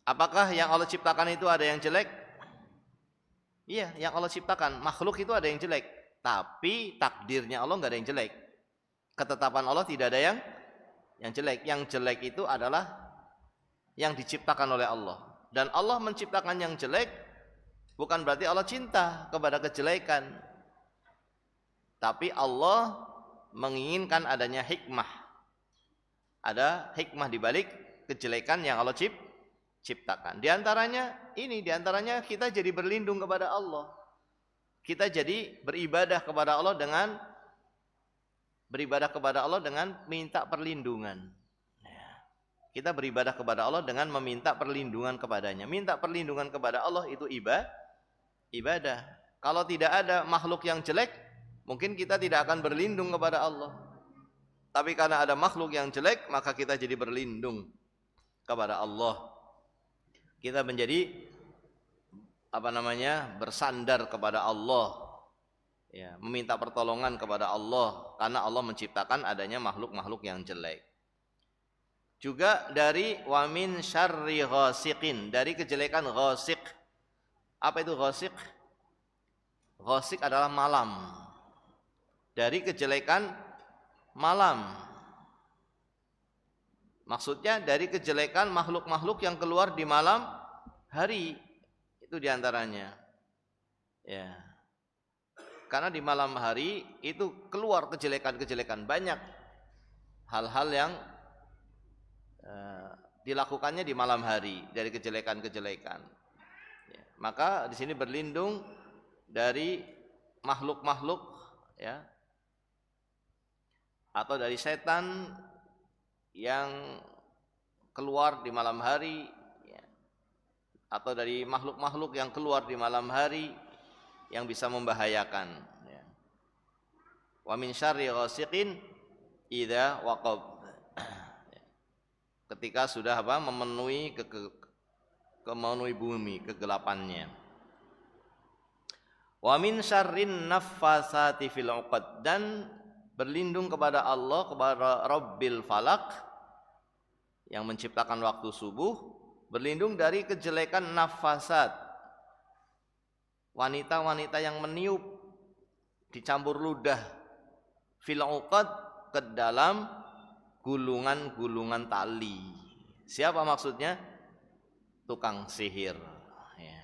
Apakah yang Allah ciptakan itu ada yang jelek? Iya, yang Allah ciptakan. Makhluk itu ada yang jelek. Tapi takdirnya Allah nggak ada yang jelek. Ketetapan Allah tidak ada yang jelek. Yang jelek itu adalah yang diciptakan oleh Allah. Dan Allah menciptakan yang jelek bukan berarti Allah cinta kepada kejelekan. Tapi Allah menginginkan adanya hikmah. Ada hikmah di balik kejelekan yang Allah ciptakan. Di antaranya kita jadi berlindung kepada Allah. Kita jadi beribadah kepada Allah dengan minta perlindungan. Kita beribadah kepada Allah dengan meminta perlindungan kepadanya. Minta perlindungan kepada Allah itu ibadah. Kalau tidak ada makhluk yang jelek, mungkin kita tidak akan berlindung kepada Allah. Tapi karena ada makhluk yang jelek, maka kita jadi berlindung kepada Allah. Kita menjadi bersandar kepada Allah. Ya, meminta pertolongan kepada Allah karena Allah menciptakan adanya makhluk-makhluk yang jelek. Juga dari wa min syarri ghasiqin, dari kejelekan ghasiq. Apa itu ghasiq? Ghasiq adalah malam. Dari kejelekan malam. Maksudnya dari kejelekan makhluk-makhluk yang keluar di malam hari. Itu diantaranya. Ya. Karena di malam hari itu keluar kejelekan-kejelekan, banyak hal-hal yang dilakukannya di malam hari dari kejelekan-kejelekan. Ya, maka di sini berlindung dari makhluk-makhluk, ya, atau dari setan yang keluar di malam hari, ya, atau dari makhluk-makhluk yang keluar di malam hari yang bisa membahayakan. Ya. Wa min syarri ghasiqin idza waqab. Ketika sudah memenuhi bumi kegelapannya. Wa min syarrin naffasati fil 'uqad, dan berlindung kepada Allah, kepada Rabbil Falak yang menciptakan waktu subuh, berlindung dari kejelekan nafasat, wanita-wanita yang meniup dicampur ludah, fil 'uqad, ke dalam gulungan-gulungan tali. Siapa maksudnya? Tukang sihir. Ya.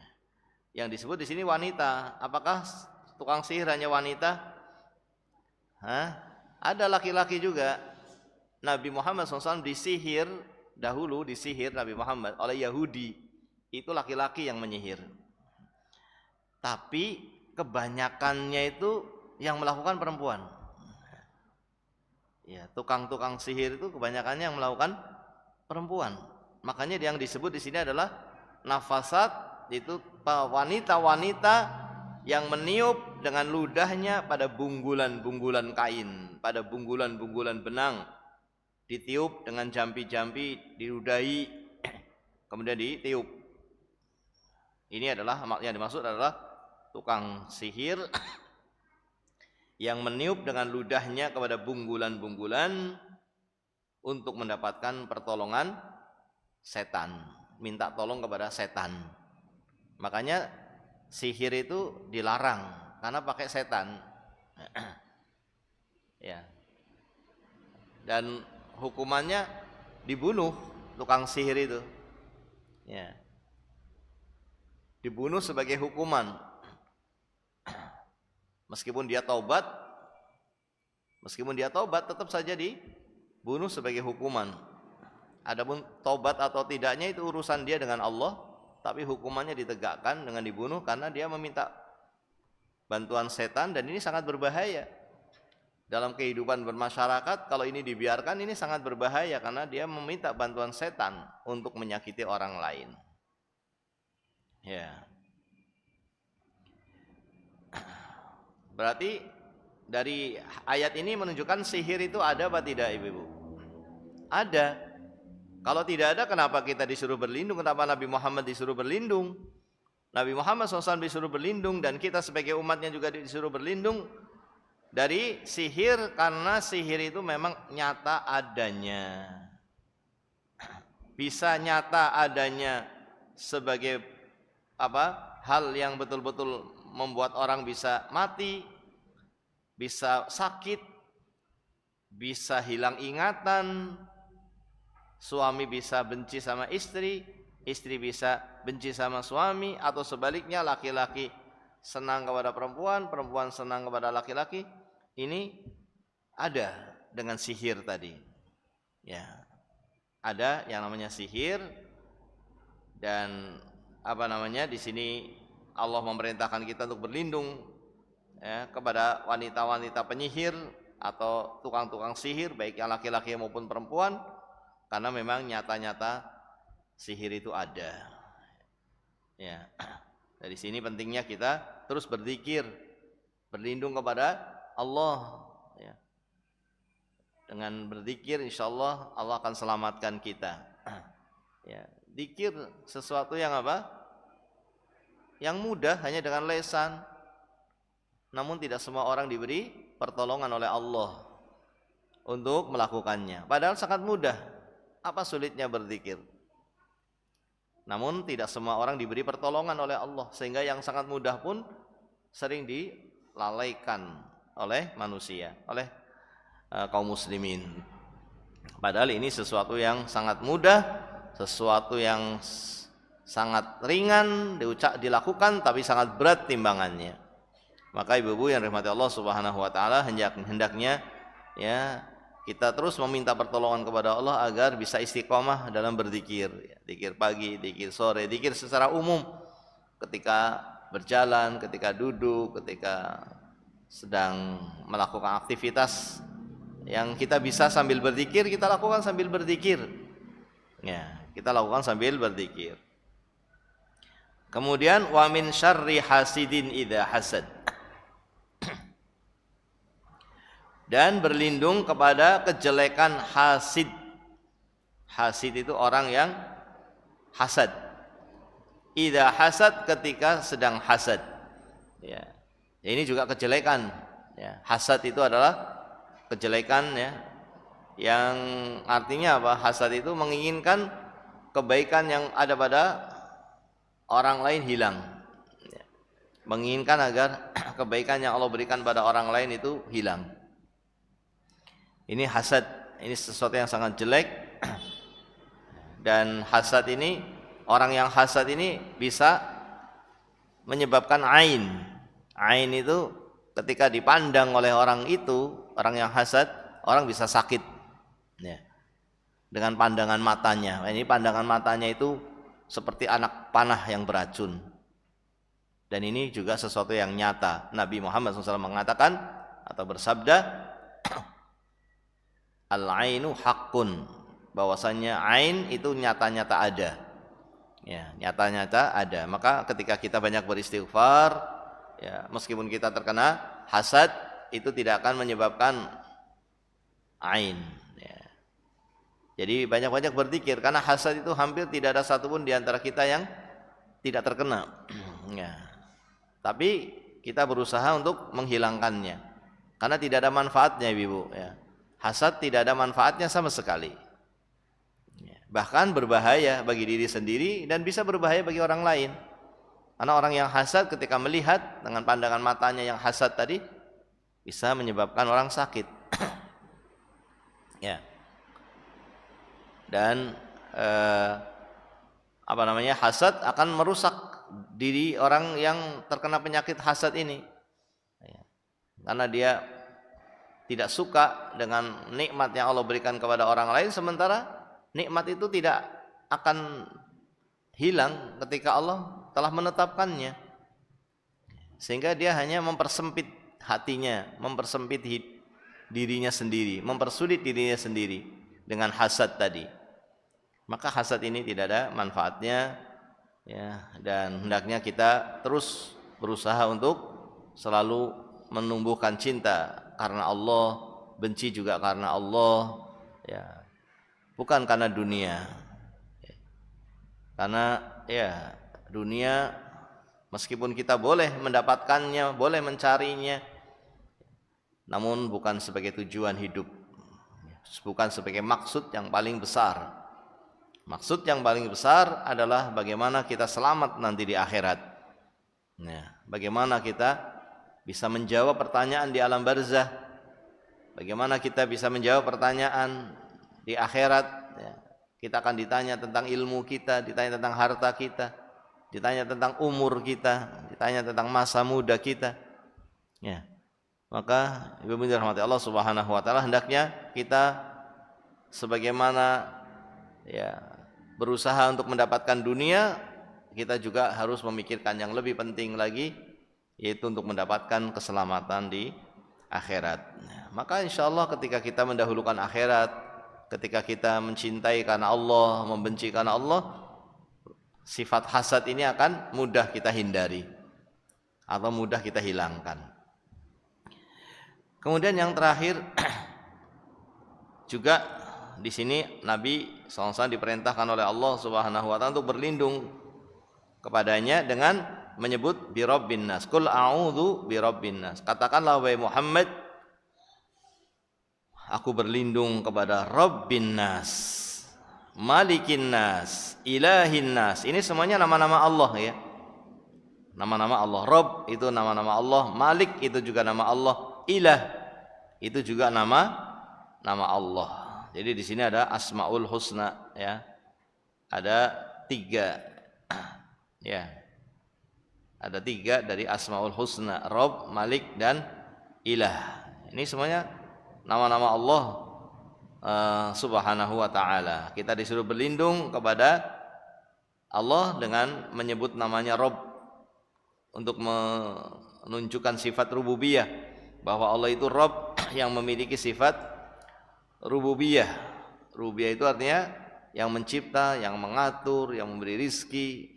Yang disebut di sini wanita. Apakah tukang sihir hanya wanita? Ada laki-laki juga. Nabi Muhammad SAW disihir Nabi Muhammad oleh Yahudi. Itu laki-laki yang menyihir. Tapi kebanyakannya itu yang melakukan perempuan. Ya, tukang-tukang sihir itu kebanyakannya yang melakukan perempuan. Makanya yang disebut di sini adalah nafasat, itu wanita-wanita yang meniup dengan ludahnya pada bunggulan-bunggulan kain, pada bunggulan-bunggulan benang, ditiup dengan jampi-jampi, diludahi, kemudian ditiup. Ini adalah yang dimaksud adalah tukang sihir yang meniup dengan ludahnya kepada bunggulan-bunggulan untuk mendapatkan pertolongan setan, minta tolong kepada setan. Makanya sihir itu dilarang karena pakai setan. Ya. Dan hukumannya dibunuh tukang sihir itu. Ya. Dibunuh sebagai hukuman. Meskipun dia taubat tetap saja dibunuh sebagai hukuman. Adapun taubat atau tidaknya itu urusan dia dengan Allah, tapi hukumannya ditegakkan dengan dibunuh karena dia meminta bantuan setan, dan ini sangat berbahaya. Dalam kehidupan bermasyarakat, kalau ini dibiarkan, ini sangat berbahaya karena dia meminta bantuan setan untuk menyakiti orang lain. Ya. Berarti dari ayat ini menunjukkan sihir itu ada apa tidak, Ibu-ibu? Ada. Kalau tidak ada, kenapa kita disuruh berlindung? Kenapa Nabi Muhammad disuruh berlindung? Nabi Muhammad SAW disuruh berlindung, dan kita sebagai umatnya juga disuruh berlindung dari sihir, karena sihir itu memang nyata adanya. Bisa nyata adanya sebagai hal yang betul-betul membuat orang bisa mati, bisa sakit, bisa hilang ingatan, suami bisa benci sama istri, istri bisa benci sama suami, atau sebaliknya laki-laki senang kepada perempuan, perempuan senang kepada laki-laki. Ini ada dengan sihir tadi. Ya. Ada yang namanya sihir, dan di sini Allah memerintahkan kita untuk berlindung ya, kepada wanita-wanita penyihir atau tukang-tukang sihir, baik yang laki-laki maupun perempuan, karena memang nyata-nyata sihir itu ada. Ya. Dari sini pentingnya kita terus berzikir, berlindung kepada Allah. Ya. Dengan berzikir, insyaallah Allah akan selamatkan kita. Ya. Zikir sesuatu yang yang mudah, hanya dengan lesan. Namun tidak semua orang diberi pertolongan oleh Allah untuk melakukannya. Padahal sangat mudah. Apa sulitnya berzikir? Namun tidak semua orang diberi pertolongan oleh Allah, sehingga yang sangat mudah pun sering dilalaikan oleh manusia, oleh kaum muslimin. Padahal ini sesuatu yang sangat mudah, sesuatu yang sangat ringan dilakukan, tapi sangat berat timbangannya. Maka ibu-ibu yang dirahmati Allah Subhanahu wa taala, hendaknya ya kita terus meminta pertolongan kepada Allah agar bisa istiqomah dalam berzikir. Zikir pagi, zikir sore, zikir secara umum, ketika berjalan, ketika duduk, ketika sedang melakukan aktivitas yang kita bisa sambil berzikir, kita lakukan sambil berzikir. Ya, kita lakukan sambil berzikir. Kemudian wa min syarri hasidin idza hasad. Dan berlindung kepada kejelekan hasid. Hasid itu orang yang hasad. Idza hasad, ketika sedang hasad. Ya. Ini juga kejelekan. Ya. Hasad itu adalah kejelekan ya. Yang artinya apa? Hasad itu menginginkan kebaikan yang ada pada orang lain hilang. Ya. Menginginkan agar kebaikan yang Allah berikan pada orang lain itu hilang. Ini hasad, ini sesuatu yang sangat jelek. Dan hasad ini, orang yang hasad ini bisa menyebabkan ain. Ain itu ketika dipandang oleh orang itu, orang yang hasad, orang bisa sakit ya, dengan pandangan matanya. Ini pandangan matanya itu seperti anak panah yang beracun. Dan ini juga sesuatu yang nyata. Nabi Muhammad SAW mengatakan atau bersabda, al-ainu haqqun, bahwasannya ain itu nyata-nyata ada. Ya, nyata-nyata ada. Maka ketika kita banyak beristighfar, ya, meskipun kita terkena hasad, itu tidak akan menyebabkan ain. Ya. Jadi banyak-banyak berzikir, karena hasad itu hampir tidak ada satupun di antara kita yang tidak terkena. Ya. Tapi kita berusaha untuk menghilangkannya, karena tidak ada manfaatnya, ibu. Ya. Hasad tidak ada manfaatnya sama sekali. Bahkan berbahaya bagi diri sendiri dan bisa berbahaya bagi orang lain. Karena orang yang hasad ketika melihat dengan pandangan matanya yang hasad tadi, bisa menyebabkan orang sakit. Ya. Dan hasad akan merusak diri orang yang terkena penyakit hasad ini. Ya. Karena dia tidak suka dengan nikmat yang Allah berikan kepada orang lain, sementara nikmat itu tidak akan hilang ketika Allah telah menetapkannya. Sehingga dia hanya mempersempit hatinya, mempersempit dirinya sendiri, mempersulit dirinya sendiri dengan hasad tadi. Maka hasad ini tidak ada manfaatnya ya, dan hendaknya kita terus berusaha untuk selalu menumbuhkan cinta karena Allah, benci juga karena Allah, ya, bukan karena dunia. Karena ya dunia meskipun kita boleh mendapatkannya, boleh mencarinya, namun bukan sebagai tujuan hidup, bukan sebagai maksud yang paling besar. Maksud yang paling besar adalah bagaimana kita selamat nanti di akhirat. Nah, bagaimana kita bisa menjawab pertanyaan di alam barzah, bagaimana kita bisa menjawab pertanyaan di akhirat. Ya, kita akan ditanya tentang ilmu kita, ditanya tentang harta kita, ditanya tentang umur kita, ditanya tentang masa muda kita. Ya, maka ibu dirahmati Allah Subhanahu wa taala, hendaknya kita sebagaimana ya berusaha untuk mendapatkan dunia, kita juga harus memikirkan yang lebih penting lagi, yaitu untuk mendapatkan keselamatan di akhirat. Maka insya Allah ketika kita mendahulukan akhirat, ketika kita mencintai karena Allah, membenci karena Allah, sifat hasad ini akan mudah kita hindari atau mudah kita hilangkan. Kemudian yang terakhir juga di sini Nabi SAW diperintahkan oleh Allah Subhanahu wa taala untuk berlindung kepadanya dengan menyebut bi rabbin nas. Qul a'udzu bi rabbin nas. Katakanlah wahai Muhammad, aku berlindung kepada Rabbin nas, Malikin nas, Ilahin nas. Ini semuanya nama-nama Allah ya. Nama-nama Allah. Rabb itu nama-nama Allah, Malik itu juga nama Allah, Ilah itu juga nama Allah. Jadi di sini ada Asmaul Husna ya. Ada 3 ya. Ada 3 dari Asmaul Husna, Rabb, Malik dan Ilah. Ini semuanya nama-nama Allah Subhanahu wa taala. Kita disuruh berlindung kepada Allah dengan menyebut namanya Rabb untuk menunjukkan sifat rububiyah, bahwa Allah itu Rabb yang memiliki sifat rububiyah. Rububiyah itu artinya yang mencipta, yang mengatur, yang memberi rizki.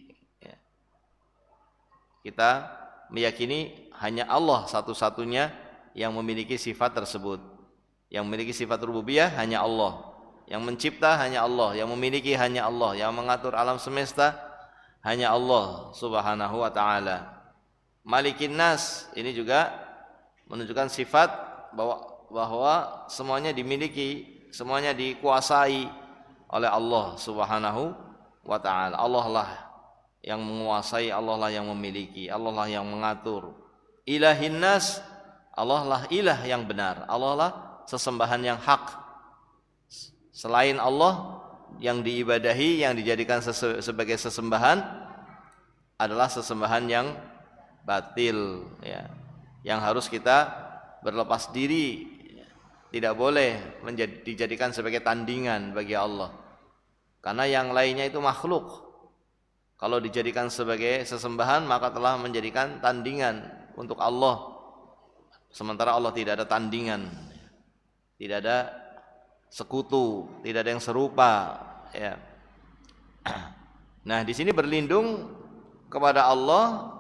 Kita meyakini hanya Allah satu-satunya yang memiliki sifat tersebut. Yang memiliki sifat rububiyah hanya Allah. Yang mencipta hanya Allah, yang memiliki hanya Allah, yang mengatur alam semesta hanya Allah Subhanahu wa taala. Malikin nas, ini juga menunjukkan sifat bahwa semuanya dimiliki, semuanya dikuasai oleh Allah Subhanahu wa taala. Allah lah yang menguasai, Allah lah yang memiliki, Allah lah yang mengatur. Ilahin nas, Allah lah ilah yang benar, Allah lah sesembahan yang hak. Selain Allah yang diibadahi, yang dijadikan sebagai sesembahan adalah sesembahan yang batil ya, yang harus kita berlepas diri, tidak boleh dijadikan sebagai tandingan bagi Allah, karena yang lainnya itu makhluk. Kalau dijadikan sebagai sesembahan maka telah menjadikan tandingan untuk Allah, sementara Allah tidak ada tandingan, tidak ada sekutu, tidak ada yang serupa ya. Nah, di sini berlindung kepada Allah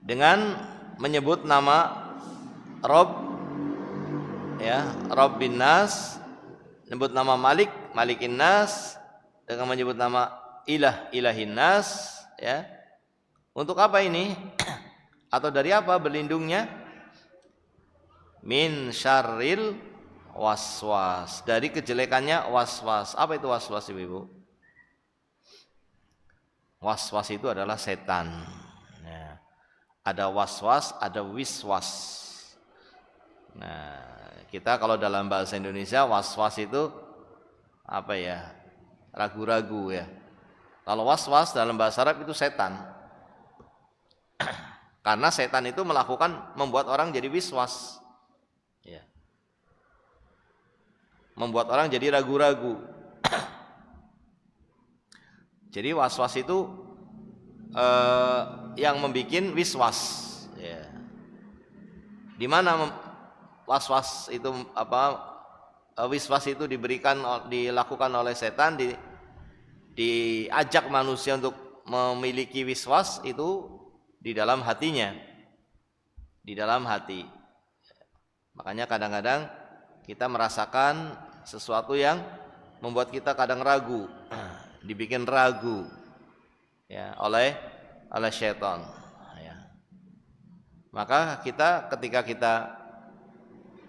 dengan menyebut nama Rabb ya, Rabbin nas, menyebut nama Malik, Malikin nas, dengan menyebut nama Ilah, Ilahin nas ya. Untuk apa ini? Atau dari apa berlindungnya? Min syarril waswas, dari kejelekannya waswas. Apa itu waswas Ibu? Waswas itu adalah setan ya. Ada waswas, ada wiswas. Nah, kita kalau dalam bahasa Indonesia waswas itu apa ya? Ragu-ragu ya. Kalau waswas dalam bahasa Arab itu setan. Karena setan itu membuat orang jadi wiswas. Ya. Membuat orang jadi ragu-ragu. Jadi waswas itu yang membikin wiswas ya. Di mana waswas itu wiswas itu dilakukan oleh setan, diajak manusia untuk memiliki wiswas itu di dalam hatinya, di dalam hati. Makanya kadang-kadang kita merasakan sesuatu yang membuat kita kadang ragu, dibikin ragu ya oleh syaitan ya. Maka ketika kita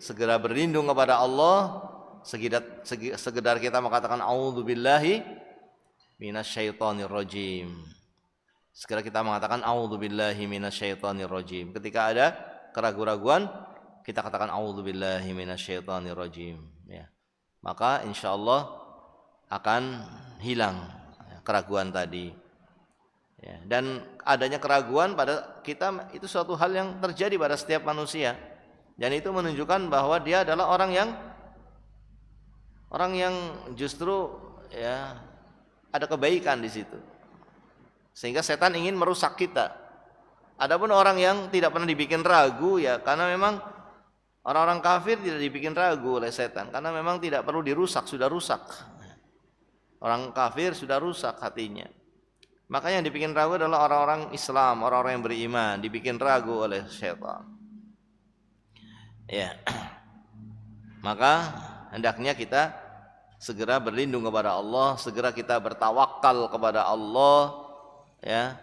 segera berlindung kepada Allah, sekedar kita mengatakan a'udzubillahi minasyaitonir rajim. Segera kita mengatakan a'udzubillahi minasyaitonir rajim. Ketika ada keraguan-raguan, kita katakan a'udzubillahi minasyaitonir rajim, ya. Maka insyaallah akan hilang keraguan tadi. Ya, dan adanya keraguan pada kita itu suatu hal yang terjadi pada setiap manusia. Dan itu menunjukkan bahwa dia adalah orang yang justru ya ada kebaikan di situ. Sehingga setan ingin merusak kita. Adapun orang yang tidak pernah dibikin ragu ya karena memang orang-orang kafir tidak dibikin ragu oleh setan karena memang tidak perlu dirusak, sudah rusak. Orang kafir sudah rusak hatinya. Makanya yang dibikin ragu adalah orang-orang Islam, orang-orang yang beriman, dibikin ragu oleh setan. Ya. Maka hendaknya kita segera berlindung kepada Allah, segera kita bertawakal kepada Allah, ya.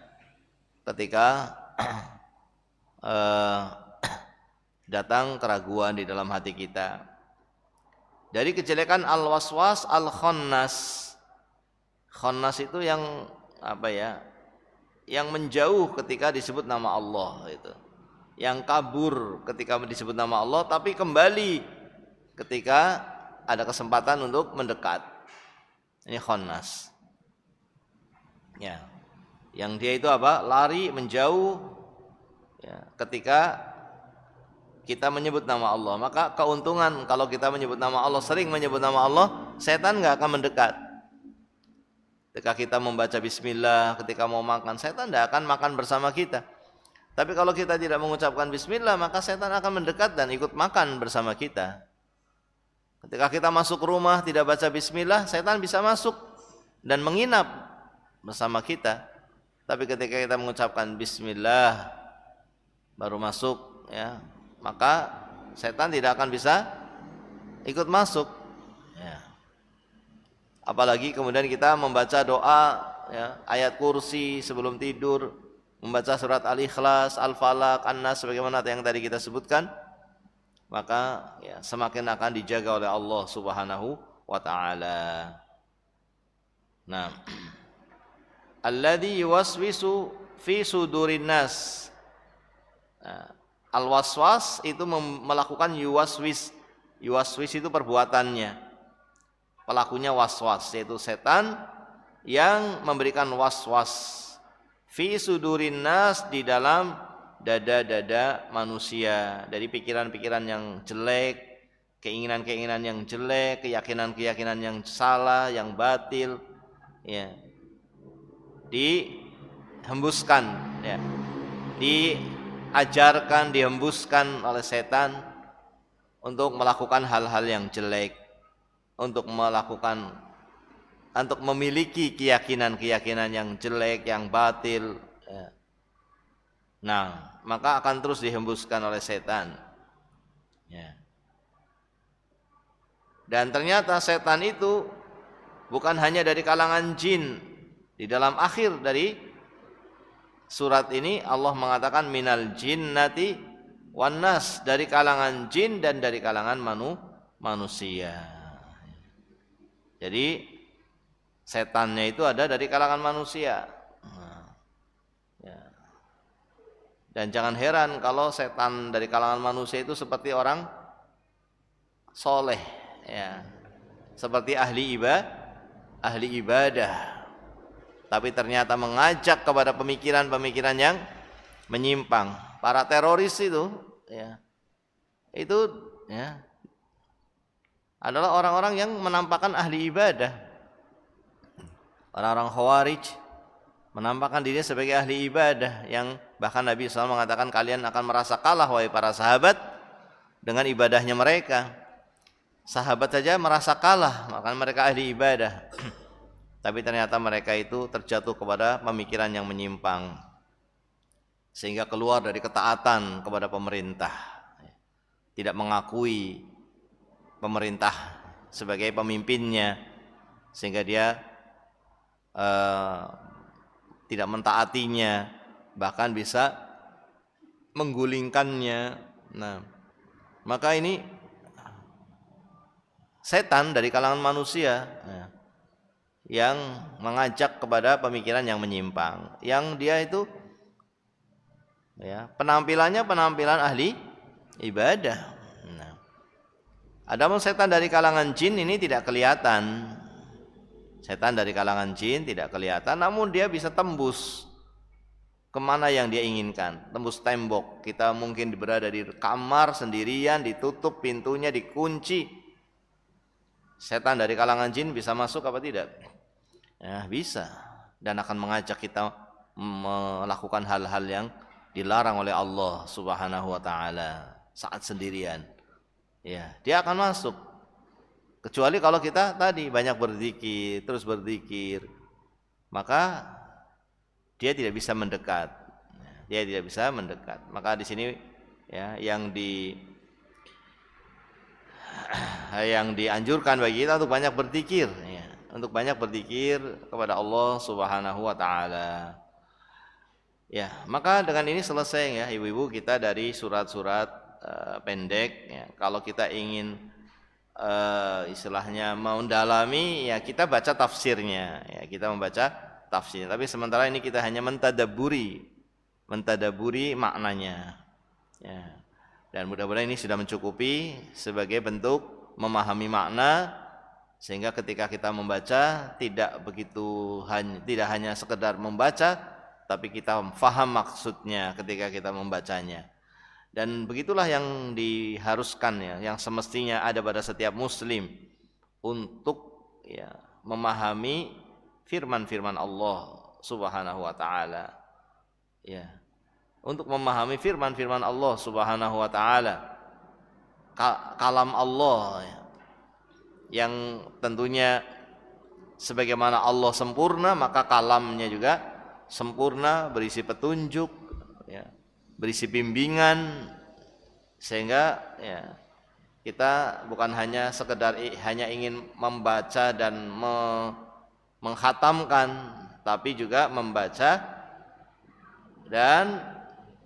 Ketika datang keraguan di dalam hati kita. Dari kejelekan al-waswas al-khannas. Khannas itu yang apa ya? Yang menjauh ketika disebut nama Allah itu. Yang kabur ketika disebut nama Allah tapi kembali ketika ada kesempatan untuk mendekat. Ini khannas. Ya. Yang dia itu apa? Lari, menjauh ya, ketika kita menyebut nama Allah. Maka keuntungan kalau kita menyebut nama Allah, sering menyebut nama Allah, setan enggak akan mendekat. Ketika kita membaca bismillah, ketika mau makan, setan enggak akan makan bersama kita. Tapi kalau kita tidak mengucapkan bismillah, maka setan akan mendekat dan ikut makan bersama kita. Ketika kita masuk rumah tidak baca bismillah, setan bisa masuk dan menginap bersama kita. Tapi ketika kita mengucapkan bismillah baru masuk ya, maka setan tidak akan bisa ikut masuk ya. Apalagi kemudian kita membaca doa ya, ayat kursi sebelum tidur, membaca surat Al-Ikhlas, Al-Falaq, An-Nas sebagaimana yang tadi kita sebutkan, maka ya, semakin akan dijaga oleh Allah Subhanahu wa taala. Nah, alladzi yuwaswisu fi sudurin nas. Al-waswas itu melakukan yuwaswis. Yuwaswis itu perbuatannya. Pelakunya waswas, yaitu setan yang memberikan waswas fi sudurin nas, di dalam dada-dada manusia, dari pikiran-pikiran yang jelek, keinginan-keinginan yang jelek, keyakinan-keyakinan yang salah, yang batil, ya. Dihembuskan ya, diajarkan, dihembuskan oleh setan untuk melakukan hal-hal yang jelek, untuk memiliki keyakinan-keyakinan yang jelek, yang batil ya. Nah, maka akan terus dihembuskan oleh setan ya. Dan ternyata setan itu bukan hanya dari kalangan jin. Di dalam akhir dari surat ini Allah mengatakan minal jinnati wan nas, dari kalangan jin dan dari kalangan manusia. Jadi setannya itu ada dari kalangan manusia. Ya. Dan jangan heran kalau setan dari kalangan manusia itu seperti orang soleh, ya, seperti ahli ibadah. Tapi ternyata mengajak kepada pemikiran-pemikiran yang menyimpang. Para teroris itu ya, adalah orang-orang yang menampakkan ahli ibadah. Orang-orang Khawarij menampakkan dirinya sebagai ahli ibadah, yang bahkan Nabi SAW mengatakan kalian akan merasa kalah wahai para sahabat dengan ibadahnya mereka. Sahabat saja merasa kalah, maka mereka ahli ibadah. Tapi ternyata mereka itu terjatuh kepada pemikiran yang menyimpang, sehingga keluar dari ketaatan kepada pemerintah, tidak mengakui pemerintah sebagai pemimpinnya, sehingga dia tidak mentaatinya, bahkan bisa menggulingkannya. Nah, maka ini setan dari kalangan manusia yang mengajak kepada pemikiran yang menyimpang, yang dia itu ya penampilannya penampilan ahli ibadah. Nah, adapun setan dari kalangan jin ini tidak kelihatan. Setan dari kalangan jin tidak kelihatan, namun dia bisa tembus kemana yang dia inginkan, tembus tembok. Kita mungkin berada di kamar sendirian, ditutup pintunya, dikunci. Setan dari kalangan jin bisa masuk apa tidak? Ya, bisa. Dan akan mengajak kita melakukan hal-hal yang dilarang oleh Allah Subhanahu wa taala saat sendirian. Ya, dia akan masuk. Kecuali kalau kita tadi banyak berzikir, terus berzikir, maka dia tidak bisa mendekat. Dia tidak bisa mendekat. Maka di sini ya yang dianjurkan bagi kita untuk banyak berzikir, ya, untuk banyak berzikir kepada Allah Subhanahu wa taala. Ya, maka dengan ini selesai ya ibu-ibu kita dari surat-surat pendek ya. Kalau kita ingin istilahnya mau mendalami ya kita baca tafsirnya ya, kita membaca tafsir. Tapi sementara ini kita hanya mentadaburi maknanya ya. Dan mudah-mudahan ini sudah mencukupi sebagai bentuk memahami makna, sehingga ketika kita membaca tidak hanya sekedar membaca, tapi kita faham maksudnya ketika kita membacanya. Dan begitulah yang diharuskan ya, yang semestinya ada pada setiap muslim untuk ya memahami firman-firman Allah Subhanahu wa taala. Ya. Untuk memahami firman-firman Allah Subhanahu wa taala, kalam Allah ya, yang tentunya sebagaimana Allah sempurna, maka kalamnya juga sempurna, berisi petunjuk ya, berisi bimbingan, sehingga ya kita bukan hanya sekedar hanya ingin membaca dan menghatamkan, tapi juga membaca dan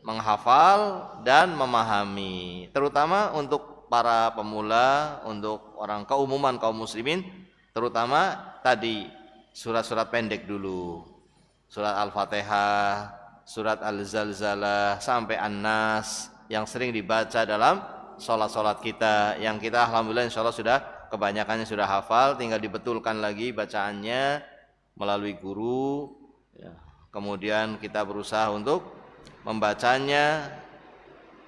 menghafal dan memahami, terutama untuk para pemula, untuk orang keumuman kaum muslimin, terutama tadi surat-surat pendek dulu, surat Al-Fatihah, surat Al-Zalzalah sampai An-Nas yang sering dibaca dalam sholat-sholat kita, yang kita alhamdulillah insyaallah sudah kebanyakannya sudah hafal, tinggal dibetulkan lagi bacaannya melalui guru ya. Kemudian kita berusaha untuk membacanya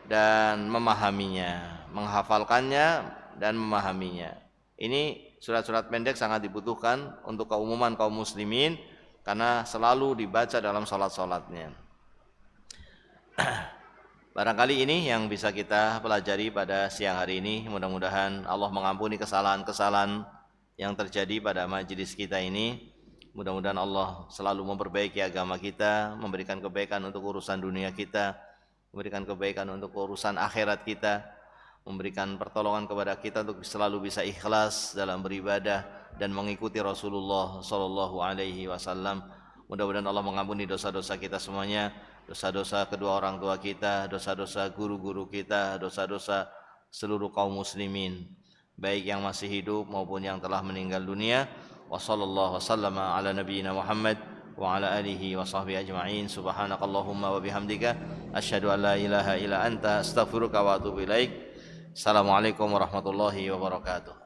dan memahaminya, menghafalkannya dan memahaminya. Ini surat-surat pendek sangat dibutuhkan untuk keumuman kaum muslimin karena selalu dibaca dalam sholat-sholatnya. Barangkali ini yang bisa kita pelajari pada siang hari ini. Mudah-mudahan Allah mengampuni kesalahan-kesalahan yang terjadi pada majelis kita ini. Mudah-mudahan Allah selalu memperbaiki agama kita, memberikan kebaikan untuk urusan dunia kita, memberikan kebaikan untuk urusan akhirat kita, memberikan pertolongan kepada kita untuk selalu bisa ikhlas dalam beribadah dan mengikuti Rasulullah sallallahu alaihi wasallam. Mudah-mudahan Allah mengampuni dosa-dosa kita semuanya, dosa-dosa kedua orang tua kita, dosa-dosa guru-guru kita, dosa-dosa seluruh kaum muslimin, baik yang masih hidup maupun yang telah meninggal dunia. Wa sallallahu wasallama ala nabiyyina Muhammad wa ala alihi wa sahbihi ajma'in. Subhanakallahumma wa bihamdika asyhadu an la ilaha illa anta astaghfiruka wa atubu ilaik. Assalamualaikum warahmatullahi wabarakatuh.